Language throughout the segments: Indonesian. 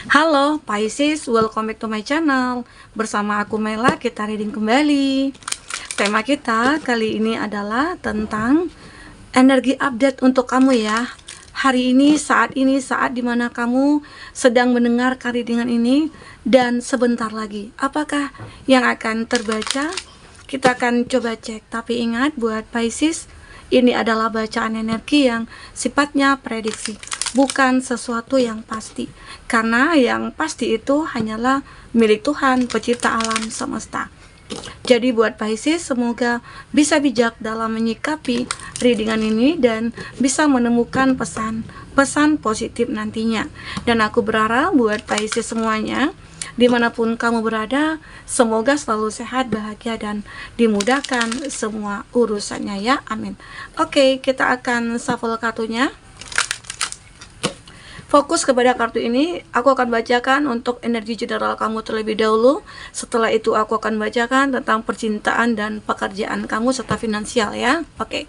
Halo Pisces, welcome back to my channel. Bersama aku Mela, kita reading kembali. Tema kita kali ini adalah tentang energi update untuk kamu ya. Hari ini, saat dimana kamu sedang mendengar readingan ini, dan sebentar lagi, apakah yang akan terbaca? Kita akan coba cek. Tapi ingat buat Pisces, ini adalah bacaan energi yang sifatnya prediksi, bukan sesuatu yang pasti. Karena yang pasti itu hanyalah milik Tuhan, pencipta alam semesta. Jadi buat Pisces, semoga bisa bijak dalam menyikapi readingan ini dan bisa menemukan pesan positif nantinya. Dan aku berharap buat Pisces semuanya, dimanapun kamu berada, semoga selalu sehat, bahagia, dan dimudahkan semua urusannya ya, amin. Oke, kita akan shuffle kartunya. Fokus kepada kartu ini, aku akan bacakan untuk energi general kamu terlebih dahulu. Setelah itu aku akan bacakan tentang percintaan dan pekerjaan kamu serta finansial ya. Oke,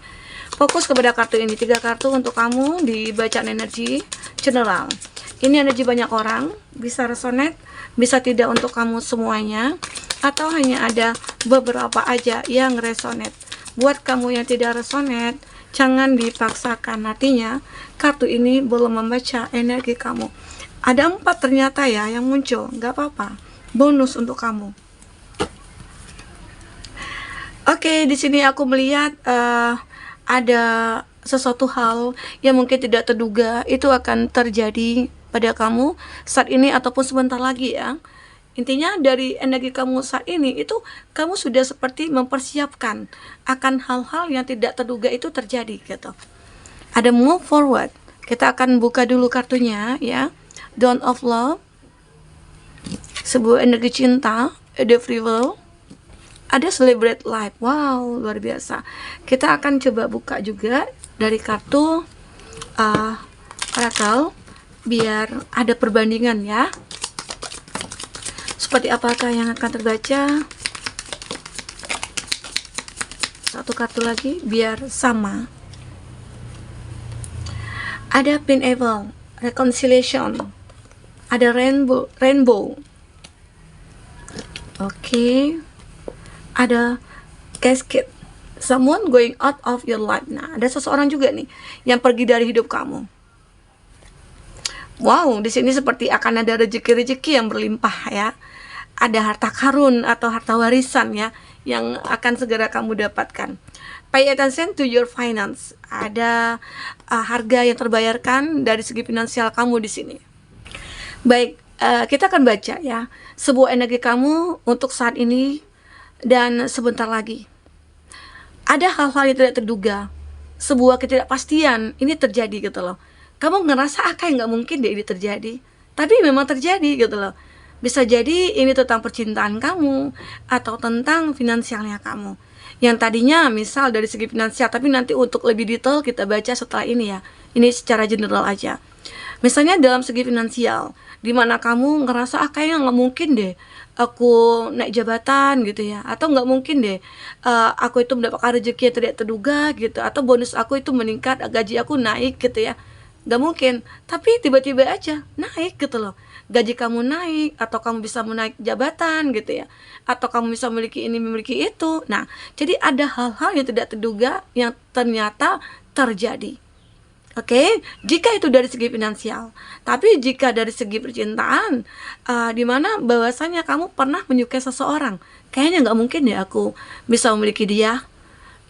fokus kepada kartu ini, 3 kartu untuk kamu di bacaan energi general. Ini energi banyak orang, bisa resonate, bisa tidak untuk kamu semuanya, atau hanya ada beberapa aja yang resonate. Buat kamu yang tidak resonate, jangan dipaksakan, artinya kartu ini belum membaca energi kamu. Ada 4 ternyata ya yang muncul, nggak apa-apa, bonus untuk kamu. Oke, di sini aku melihat ada sesuatu hal yang mungkin tidak terduga itu akan terjadi pada kamu saat ini ataupun sebentar lagi ya. Intinya dari energi kamu saat ini itu kamu sudah seperti mempersiapkan akan hal-hal yang tidak terduga itu terjadi gitu. Ada move forward. Kita akan buka dulu kartunya ya. Dawn of Love, sebuah energi cinta. The Free Will, ada Celebrate Life. Wow, luar biasa. Kita akan coba buka juga dari kartu Oracle biar ada perbandingan ya. Seperti apakah yang akan terbaca? Satu kartu lagi biar sama. Ada Pineapple, Reconciliation. Ada Rainbow. Oke. Ada Casket, Someone going out of your life. Nah, ada seseorang juga nih yang pergi dari hidup kamu. Wow, di sini seperti akan ada rezeki-rezeki yang berlimpah ya. Ada harta karun atau harta warisan ya yang akan segera kamu dapatkan. Pay attention to your finance. Ada harga yang terbayarkan dari segi finansial kamu di sini. Baik, kita akan baca ya sebuah energi kamu untuk saat ini dan sebentar lagi. Ada hal-hal yang tidak terduga, sebuah ketidakpastian ini terjadi gitu loh. Kamu ngerasa kayak nggak mungkin deh ini terjadi, tapi memang terjadi gitu loh. Bisa jadi ini tentang percintaan kamu atau tentang finansialnya kamu. Yang tadinya misal dari segi finansial, tapi nanti untuk lebih detail kita baca setelah ini ya. Ini secara general aja. Misalnya dalam segi finansial, dimana kamu ngerasa kayaknya nggak mungkin deh aku naik jabatan gitu ya, atau nggak mungkin deh aku itu mendapatkan rezeki yang tidak terduga gitu, atau bonus aku itu meningkat, gaji aku naik gitu ya. Nggak mungkin, tapi tiba-tiba aja naik gitu loh. Gaji kamu naik, atau kamu bisa menaik jabatan gitu ya, atau kamu bisa memiliki ini, memiliki itu. Nah, jadi ada hal-hal yang tidak terduga yang ternyata terjadi. Oke, jika itu dari segi finansial. Tapi jika dari segi percintaan, dimana bahwasanya kamu pernah menyukai seseorang, kayaknya nggak mungkin ya aku bisa memiliki dia.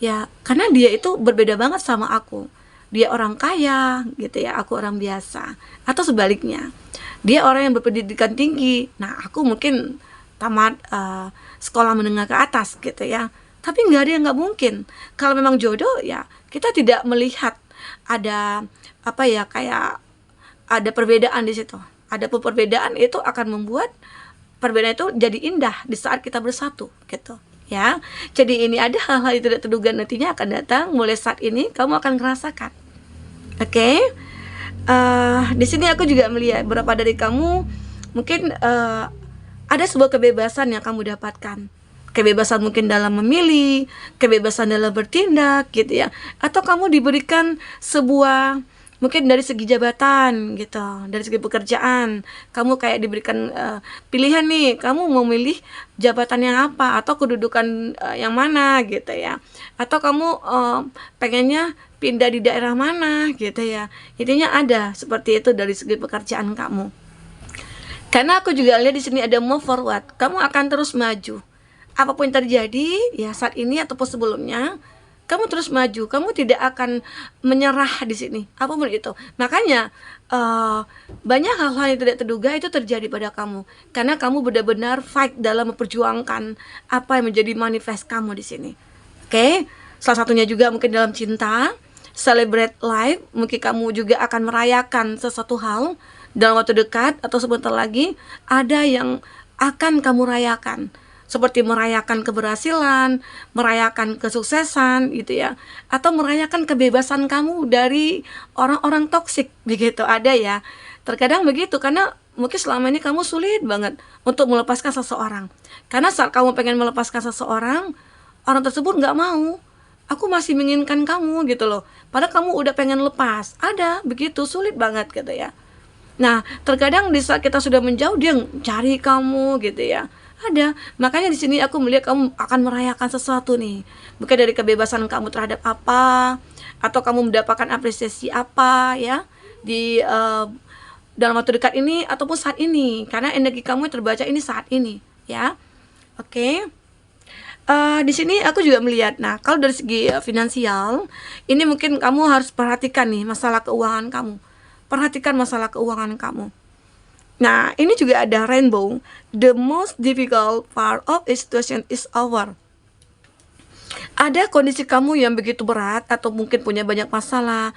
Ya, karena dia itu berbeda banget sama aku. Dia orang kaya gitu ya, aku orang biasa. Atau sebaliknya, dia orang yang berpendidikan tinggi. Nah, aku mungkin tamat sekolah menengah ke atas gitu ya. Tapi nggak ada yang nggak mungkin. Kalau memang jodoh ya, kita tidak melihat ada apa ya, kayak ada perbedaan di situ. Ada perbedaan itu akan membuat perbedaan itu jadi indah di saat kita bersatu gitu ya. Jadi ini ada hal-hal yang tidak terduga nantinya akan datang. Mulai saat ini kamu akan merasakan. Oke. Di sini aku juga melihat beberapa dari kamu mungkin ada sebuah kebebasan yang kamu dapatkan. Kebebasan mungkin dalam memilih, kebebasan dalam bertindak gitu ya. Atau kamu diberikan sebuah mungkin dari segi jabatan gitu, dari segi pekerjaan, kamu kayak diberikan pilihan nih, kamu mau milih jabatan yang apa atau kedudukan yang mana gitu ya, atau kamu pengennya pindah di daerah mana gitu ya. Intinya ada seperti itu dari segi pekerjaan kamu. Karena aku juga lihat di sini ada move forward, kamu akan terus maju. Apapun yang terjadi ya saat ini ataupun sebelumnya, kamu terus maju, kamu tidak akan menyerah di sini, apapun itu. Makanya banyak hal-hal yang tidak terduga itu terjadi pada kamu, karena kamu benar-benar fight dalam memperjuangkan apa yang menjadi manifest kamu di sini. Oke, salah satunya juga mungkin dalam cinta, celebrate life, mungkin kamu juga akan merayakan sesuatu hal dalam waktu dekat atau sebentar lagi ada yang akan kamu rayakan. Seperti merayakan keberhasilan, merayakan kesuksesan gitu ya, atau merayakan kebebasan kamu dari orang-orang toksik begitu, ada ya. Terkadang begitu, karena mungkin selama ini kamu sulit banget untuk melepaskan seseorang. Karena saat kamu pengen melepaskan seseorang, orang tersebut nggak mau. Aku masih menginginkan kamu gitu loh. Padahal kamu udah pengen lepas. Ada begitu, sulit banget gitu ya. Nah, terkadang di saat kita sudah menjauh, dia cari kamu gitu ya. Ada. Makanya di sini aku melihat kamu akan merayakan sesuatu nih. Mungkin dari kebebasan kamu terhadap apa, atau kamu mendapatkan apresiasi apa ya di dalam waktu dekat ini ataupun saat ini. Karena energi kamu yang terbaca ini saat ini, ya. Oke. Di sini aku juga melihat, nah kalau dari segi finansial, ini mungkin kamu harus perhatikan nih masalah keuangan kamu. Perhatikan masalah keuangan kamu. Nah, ini juga ada rainbow. The most difficult part of a situation is over. Ada kondisi kamu yang begitu berat atau mungkin punya banyak masalah.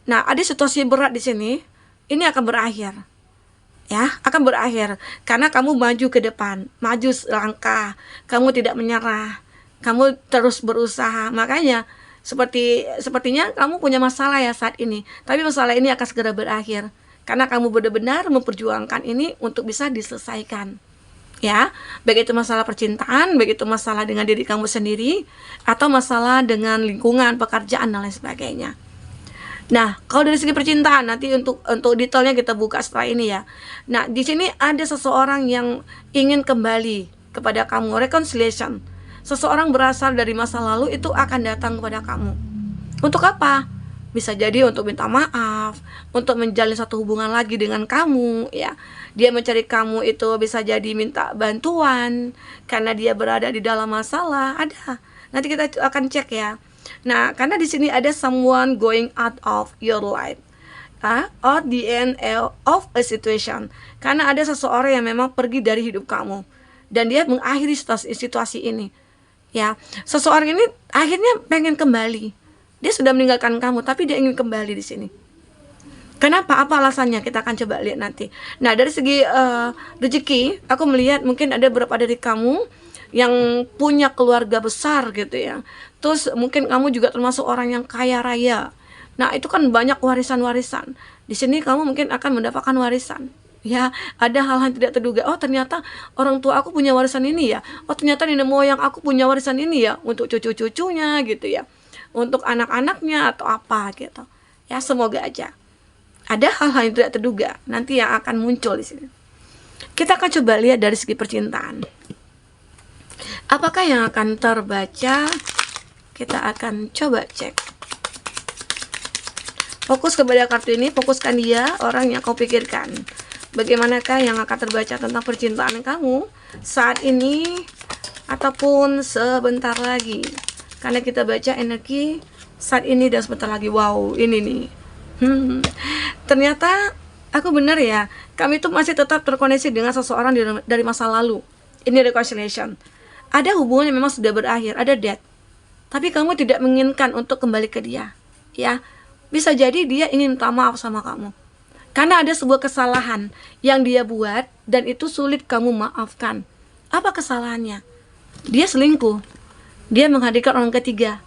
Nah, ada situasi berat di sini. Ini akan berakhir. Ya, akan berakhir karena kamu maju ke depan, maju selangkah. Kamu tidak menyerah. Kamu terus berusaha. Makanya sepertinya kamu punya masalah ya saat ini, tapi masalah ini akan segera berakhir karena kamu benar-benar memperjuangkan ini untuk bisa diselesaikan, ya. Baik itu masalah percintaan, baik itu masalah dengan diri kamu sendiri, atau masalah dengan lingkungan, pekerjaan dan lain sebagainya. Nah, kalau dari segi percintaan nanti untuk detailnya kita buka setelah ini ya. Nah, di sini ada seseorang yang ingin kembali kepada kamu, reconciliation. Seseorang berasal dari masa lalu itu akan datang kepada kamu. Untuk apa? Bisa jadi untuk minta maaf, untuk menjalin satu hubungan lagi dengan kamu, ya. Dia mencari kamu itu bisa jadi minta bantuan karena dia berada di dalam masalah. Ada. Nanti kita akan cek ya. Nah, karena di sini ada someone going out of your life. At the end of a situation. Karena ada seseorang yang memang pergi dari hidup kamu dan dia mengakhiri situasi ini. Ya, seseorang ini akhirnya pengen kembali. Dia sudah meninggalkan kamu, tapi dia ingin kembali di sini. Kenapa? Apa alasannya? Kita akan coba lihat nanti. Nah, dari segi rezeki, aku melihat mungkin ada beberapa dari kamu yang punya keluarga besar gitu ya. Terus mungkin kamu juga termasuk orang yang kaya raya. Nah, itu kan banyak warisan-warisan. Di sini kamu mungkin akan mendapatkan warisan. Ya, ada hal-hal yang tidak terduga. Oh, ternyata orang tua aku punya warisan ini ya. Oh, ternyata nenek moyang aku punya warisan ini ya, untuk cucu-cucunya gitu ya. Untuk anak-anaknya atau apa gitu. Ya, semoga aja. Ada hal-hal yang tidak terduga nanti yang akan muncul di sini. Kita akan coba lihat dari segi percintaan. Apakah yang akan terbaca? Kita akan coba cek. Fokus kepada kartu ini, fokuskan dia, orang yang kau pikirkan. Bagaimanakah yang akan terbaca tentang percintaan kamu saat ini ataupun sebentar lagi? Karena kita baca energi saat ini dan sebentar lagi. Wow, ini nih. Ternyata aku benar ya. Kami itu masih tetap terkoneksi dengan seseorang dari masa lalu. Ini reconciliation. Ada hubungan yang memang sudah berakhir, ada death. Tapi kamu tidak menginginkan untuk kembali ke dia. Ya, bisa jadi dia ingin minta maaf sama kamu. Karena ada sebuah kesalahan yang dia buat dan itu sulit kamu maafkan. Apa kesalahannya? Dia selingkuh. Dia menghadirkan orang ketiga.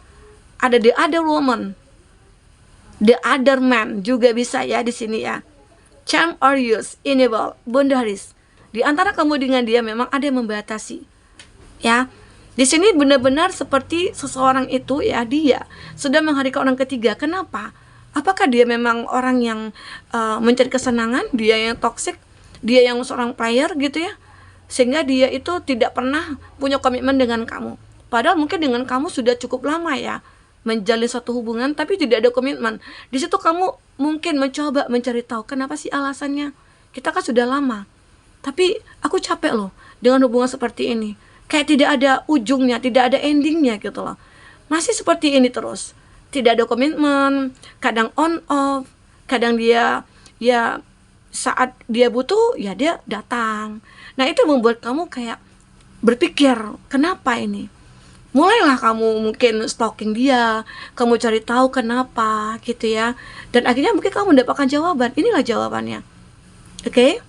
Ada the other woman, the other man juga bisa ya di sini ya. Charm or use, enable, boundaries. Di antara kamu dengan dia memang ada yang membatasi. Ya. Di sini benar-benar seperti seseorang itu ya, dia sudah menghadirkan orang ketiga. Kenapa? Apakah dia memang orang yang mencari kesenangan, dia yang toksik, dia yang seorang player gitu ya, sehingga dia itu tidak pernah punya komitmen dengan kamu. Padahal mungkin dengan kamu sudah cukup lama ya menjalin suatu hubungan, tapi tidak ada komitmen. Di situ kamu mungkin mencoba mencari tahu kenapa sih alasannya. Kita kan sudah lama, tapi aku capek loh dengan hubungan seperti ini. Kayak tidak ada ujungnya, tidak ada endingnya gitu loh. Masih seperti ini terus. Tidak ada komitmen, kadang on off, kadang dia ya saat dia butuh ya dia datang. Nah, itu membuat kamu kayak berpikir, kenapa ini? Mulailah kamu mungkin stalking dia, kamu cari tahu kenapa gitu ya. Dan akhirnya mungkin kamu mendapatkan jawaban. Inilah jawabannya. Oke?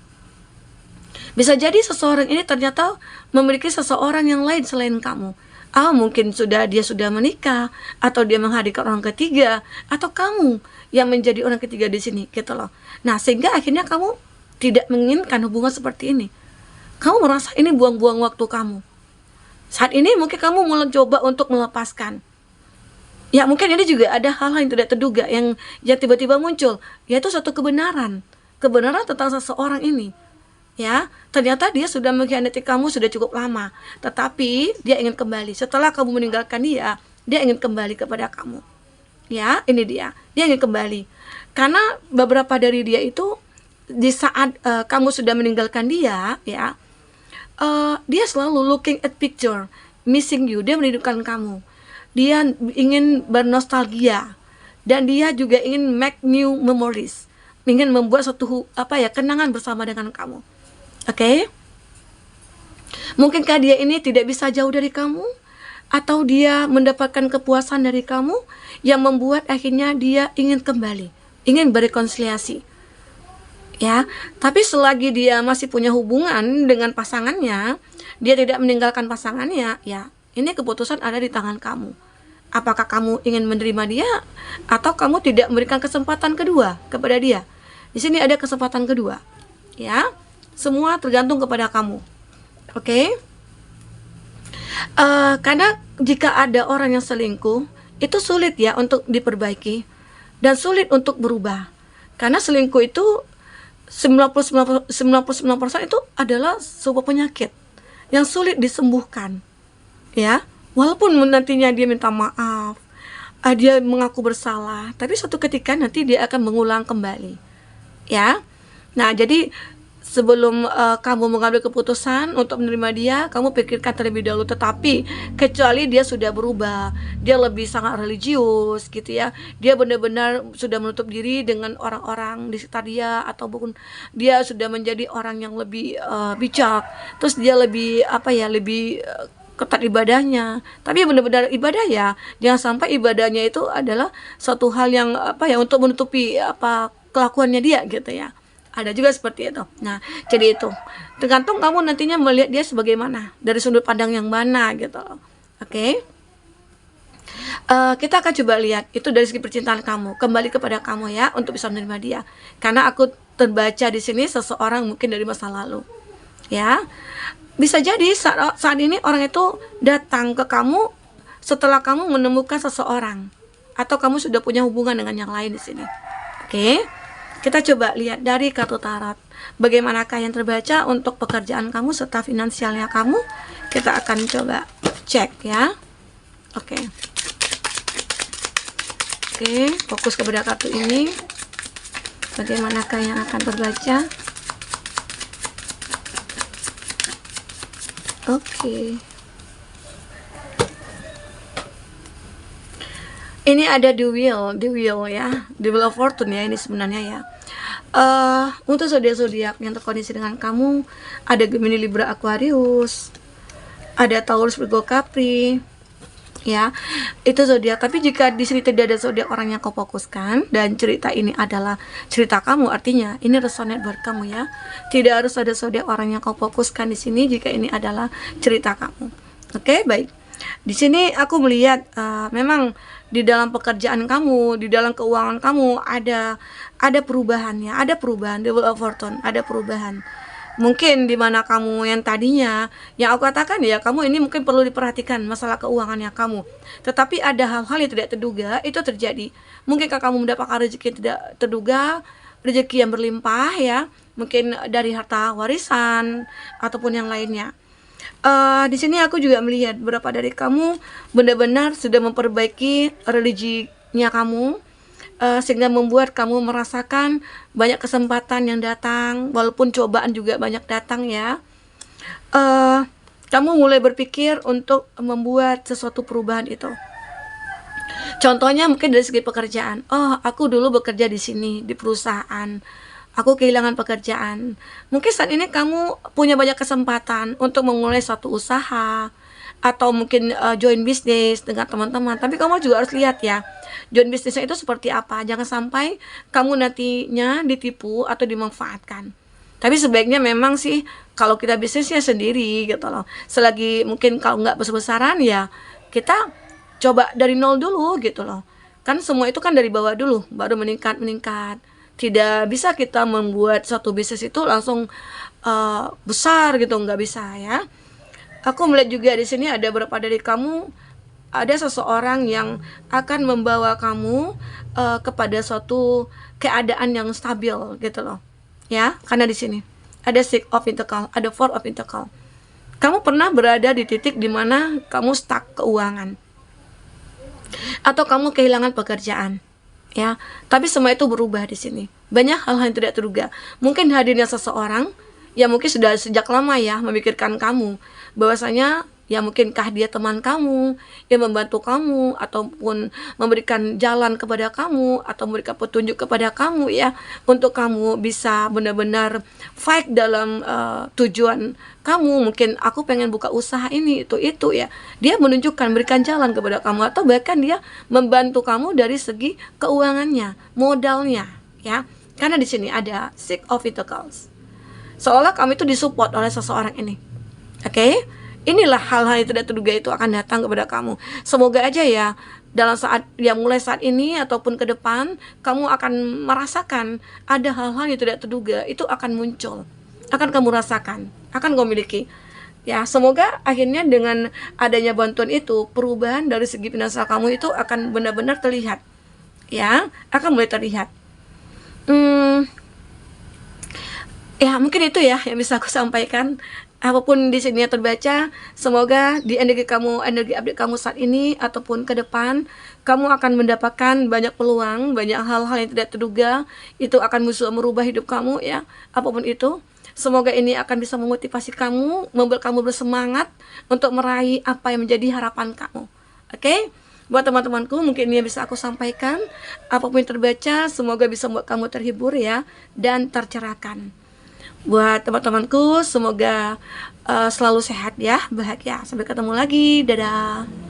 Bisa jadi seseorang ini ternyata memiliki seseorang yang lain selain kamu. Mungkin dia sudah menikah, atau dia menghadirkan orang ketiga, atau kamu yang menjadi orang ketiga di sini, gitu loh. Nah, sehingga akhirnya kamu tidak menginginkan hubungan seperti ini. Kamu merasa ini buang-buang waktu kamu. Saat ini mungkin kamu mulai coba untuk melepaskan. Ya, mungkin ini juga ada hal-hal yang tidak terduga yang tiba-tiba muncul, yaitu suatu kebenaran tentang seseorang ini. Ya, ternyata dia sudah mengkhianati kamu sudah cukup lama, tetapi dia ingin kembali. Setelah kamu meninggalkan dia ingin kembali kepada kamu. Ya, ini dia ingin kembali. Karena beberapa dari dia itu di saat kamu sudah meninggalkan dia, ya, dia selalu looking at picture, missing you. Dia merindukan kamu. Dia ingin bernostalgia, dan dia juga ingin make new memories, ingin membuat suatu kenangan bersama dengan kamu. Oke? Mungkinkah dia ini tidak bisa jauh dari kamu, atau dia mendapatkan kepuasan dari kamu yang membuat akhirnya dia ingin kembali, ingin berrekonsiliasi. Ya, tapi selagi dia masih punya hubungan dengan pasangannya, dia tidak meninggalkan pasangannya, ya, ini keputusan ada di tangan kamu. Apakah kamu ingin menerima dia, atau kamu tidak memberikan kesempatan kedua kepada dia? Di sini ada kesempatan kedua. Ya. Semua tergantung kepada kamu. Oke? Karena jika ada orang yang selingkuh, itu sulit ya untuk diperbaiki dan sulit untuk berubah. Karena selingkuh itu 99% itu adalah sebuah penyakit yang sulit disembuhkan. Ya, walaupun nantinya dia minta maaf, dia mengaku bersalah, tapi suatu ketika nanti dia akan mengulang kembali. Ya. Nah, jadi sebelum kamu mengambil keputusan untuk menerima dia, kamu pikirkan terlebih dahulu. Tetapi kecuali dia sudah berubah, dia lebih sangat religius gitu ya, dia benar-benar sudah menutup diri dengan orang-orang di sekitar dia, ataupun dia sudah menjadi orang yang lebih bijak, terus dia lebih lebih ketat ibadahnya. Tapi benar-benar ibadah ya, jangan sampai ibadahnya itu adalah suatu hal yang untuk menutupi kelakuannya dia gitu ya. Ada juga seperti itu. Nah, jadi itu tergantung kamu nantinya melihat dia sebagaimana, dari sudut pandang yang mana gitu. Oke? Kita akan coba lihat itu dari segi percintaan kamu, kembali kepada kamu ya, untuk bisa menerima dia. Karena aku terbaca di sini seseorang mungkin dari masa lalu. Ya. Bisa jadi saat ini orang itu datang ke kamu setelah kamu menemukan seseorang, atau kamu sudah punya hubungan dengan yang lain di sini. Oke? Kita coba lihat dari kartu tarot, bagaimanakah yang terbaca untuk pekerjaan kamu serta finansialnya kamu. Kita akan coba cek ya. Oke, fokus kepada kartu ini. Bagaimanakah yang akan terbaca? Oke. Ini ada the wheel ya, the wheel of fortune ya, ini sebenarnya ya. Untuk zodiak-zodiak yang terkondisi dengan kamu, ada Gemini, Libra, Aquarius, ada Taurus, Virgo, Capri, ya. Itu zodiak. Tapi jika di sini tidak ada zodiak orang yang kau fokuskan dan cerita ini adalah cerita kamu, artinya ini resonate buat kamu ya. Tidak harus ada zodiak orang yang kau fokuskan di sini jika ini adalah cerita kamu. Oke, baik. Di sini aku melihat memang di dalam pekerjaan kamu, di dalam keuangan kamu ada perubahannya, ada perubahan, the wheel of fortune, ada perubahan. Mungkin di mana kamu yang tadinya, yang aku katakan ya, kamu ini mungkin perlu diperhatikan masalah keuangannya kamu. Tetapi ada hal-hal yang tidak terduga itu terjadi. Mungkinkah kamu mendapatkan rezeki yang tidak terduga, rezeki yang berlimpah ya, mungkin dari harta warisan ataupun yang lainnya. Di sini aku juga melihat beberapa dari kamu benar-benar sudah memperbaiki religinya kamu, sehingga membuat kamu merasakan banyak kesempatan yang datang, walaupun cobaan juga banyak datang ya. Kamu mulai berpikir untuk membuat sesuatu perubahan itu. Contohnya mungkin dari segi pekerjaan. Oh, aku dulu bekerja di sini, di perusahaan. Aku kehilangan pekerjaan. Mungkin saat ini kamu punya banyak kesempatan untuk memulai suatu usaha, atau mungkin join bisnis dengan teman-teman. Tapi kamu juga harus lihat ya, join bisnisnya itu seperti apa. Jangan sampai kamu nantinya ditipu atau dimanfaatkan. Tapi sebaiknya memang sih kalau kita bisnisnya sendiri gitu loh. Selagi mungkin kalau nggak besar-besaran ya kita coba dari nol dulu gitu loh. Kan semua itu kan dari bawah dulu, baru meningkat. Tidak bisa kita membuat satu bisnis itu langsung besar gitu, nggak bisa ya. Aku melihat juga di sini ada beberapa dari kamu, ada seseorang yang akan membawa kamu kepada suatu keadaan yang stabil gitu loh. Ya, karena di sini ada Six of Pentacles, ada Four of Pentacles. Kamu pernah berada di titik di mana kamu stuck keuangan, atau kamu kehilangan pekerjaan. Ya, tapi semua itu berubah di sini. Banyak hal-hal yang tidak terduga. Mungkin hadirnya seseorang yang mungkin sudah sejak lama ya memikirkan kamu, bahwasanya ya mungkinkah dia teman kamu yang membantu kamu, ataupun memberikan jalan kepada kamu, atau memberikan petunjuk kepada kamu ya, untuk kamu bisa benar-benar fight dalam tujuan kamu. Mungkin aku pengen buka usaha ini itu ya, dia menunjukkan, berikan jalan kepada kamu, atau bahkan dia membantu kamu dari segi keuangannya, modalnya ya. Karena di sini ada Six of Pentacles, seolah kamu itu disupport oleh seseorang ini. Oke? Inilah hal-hal yang tidak terduga itu akan datang kepada kamu. Semoga aja ya dalam saat yang mulai saat ini ataupun ke depan, kamu akan merasakan ada hal-hal yang tidak terduga itu akan muncul, akan kamu rasakan, akan kamu miliki. Ya, semoga akhirnya dengan adanya bantuan itu, perubahan dari segi finansial kamu itu akan benar-benar terlihat. Ya, akan mulai terlihat. Ya, mungkin itu ya yang bisa aku sampaikan. Apapun di sini yang terbaca, semoga di energi kamu, energi update kamu saat ini ataupun ke depan, kamu akan mendapatkan banyak peluang, banyak hal-hal yang tidak terduga, itu akan bisa merubah hidup kamu ya. Apapun itu, semoga ini akan bisa memotivasi kamu, membuat kamu bersemangat untuk meraih apa yang menjadi harapan kamu. Oke? Buat teman-temanku, mungkin ini yang bisa aku sampaikan. Apapun yang terbaca, semoga bisa membuat kamu terhibur ya, dan tercerahkan. Buat teman-temanku, semoga selalu sehat ya, bahagia. Sampai ketemu lagi, dadah.